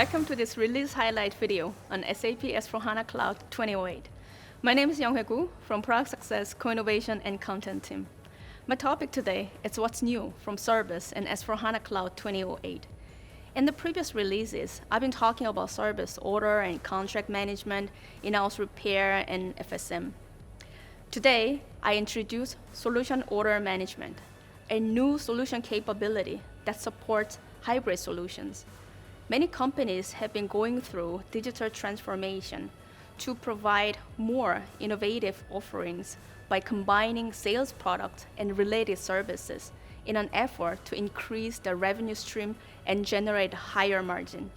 Welcome to this release highlight video on SAP S/4HANA Cloud 2008. My name is Hoe Koo from Product Success, Co-Innovation, and Content Team. My topic today is what's new from service in S/4HANA Cloud 2008. In the previous releases, I've been talking about service order and contract management, in-house repair, and FSM. Today, I introduce solution order management, a new solution capability that supports hybrid solutions. Many companies have been going through digital transformation to provide more innovative offerings by combining sales products and related services in an effort to increase the revenue stream and generate higher margin.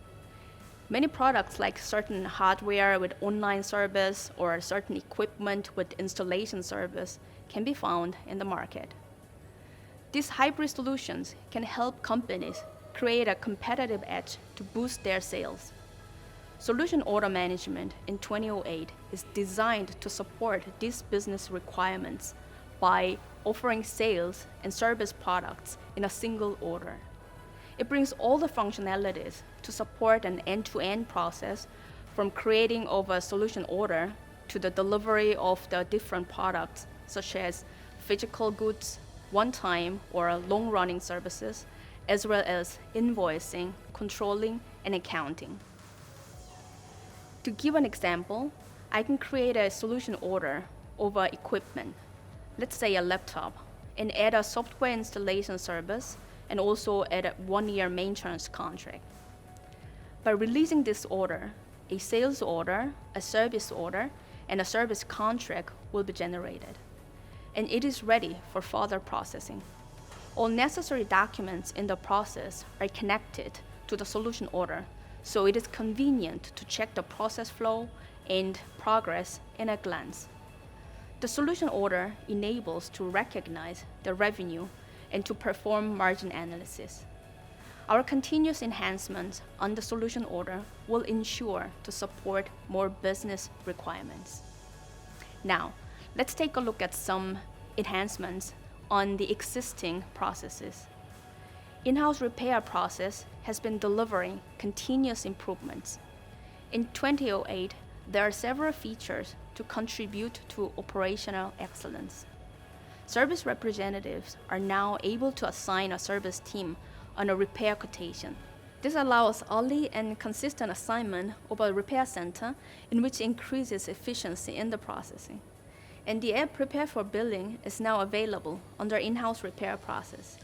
Many products like certain hardware with online service or certain equipment with installation service can be found in the market. These hybrid solutions can help companies create a competitive edge to boost their sales. Solution order management in 2008 is designed to support these business requirements by offering sales and service products in a single order. It brings all the functionalities to support an end-to-end process from creating of a solution order to the delivery of the different products, such as physical goods, one-time or long-running services, as well as invoicing, controlling, and accounting. To give an example, I can create a solution order over equipment, let's say a laptop, and add a software installation service and also add a 1-year maintenance contract. By releasing this order, a sales order, a service order, and a service contract will be generated, and it is ready for further processing. All necessary documents in the process are connected to the solution order, so it is convenient to check the process flow and progress in a glance. The solution order enables to recognize the revenue and to perform margin analysis. Our continuous enhancements on the solution order will ensure to support more business requirements. Now, let's take a look at some enhancements on the existing processes. In-house repair process has been delivering continuous improvements. In 2008, there are several features to contribute to operational excellence. Service representatives are now able to assign a service team on a repair quotation. This allows early and consistent assignment of a repair center, in which increases efficiency in the processing. And the app Prepare for Billing is now available under in-house repair process.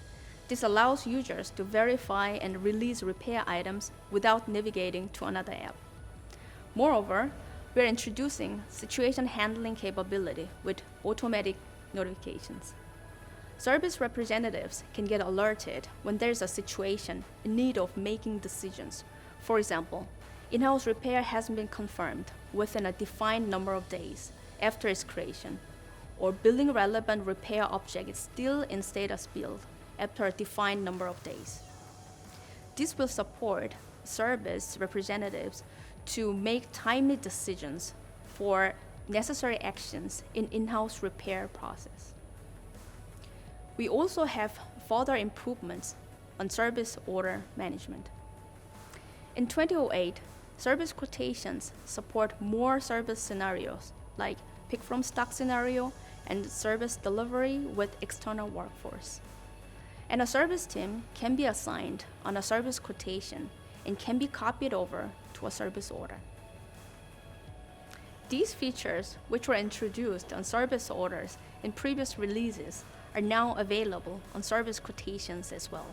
This allows users to verify and release repair items without navigating to another app. Moreover, we are introducing situation handling capability with automatic notifications. Service representatives can get alerted when there is a situation in need of making decisions. For example, in-house repair hasn't been confirmed within a defined number of days after its creation, or billing relevant repair object is still in status build after a defined number of days. This will support service representatives to make timely decisions for necessary actions in in-house repair process. We also have further improvements on service order management. In 2008, service quotations support more service scenarios like pick from stock scenario and service delivery with external workforce. And a service team can be assigned on a service quotation and can be copied over to a service order. These features, which were introduced on service orders in previous releases, are now available on service quotations as well.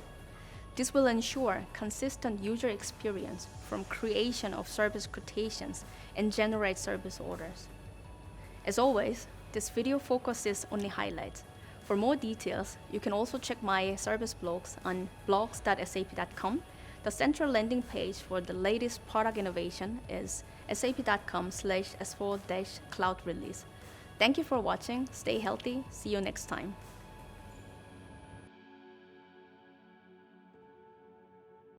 This will ensure consistent user experience from creation of service quotations and generate service orders. As always, this video focuses on the highlights. For more details, you can also check my service blogs on blogs.sap.com. The central landing page for the latest product innovation is sap.com/s4-cloud release. Thank you for watching. Stay healthy. See you next time.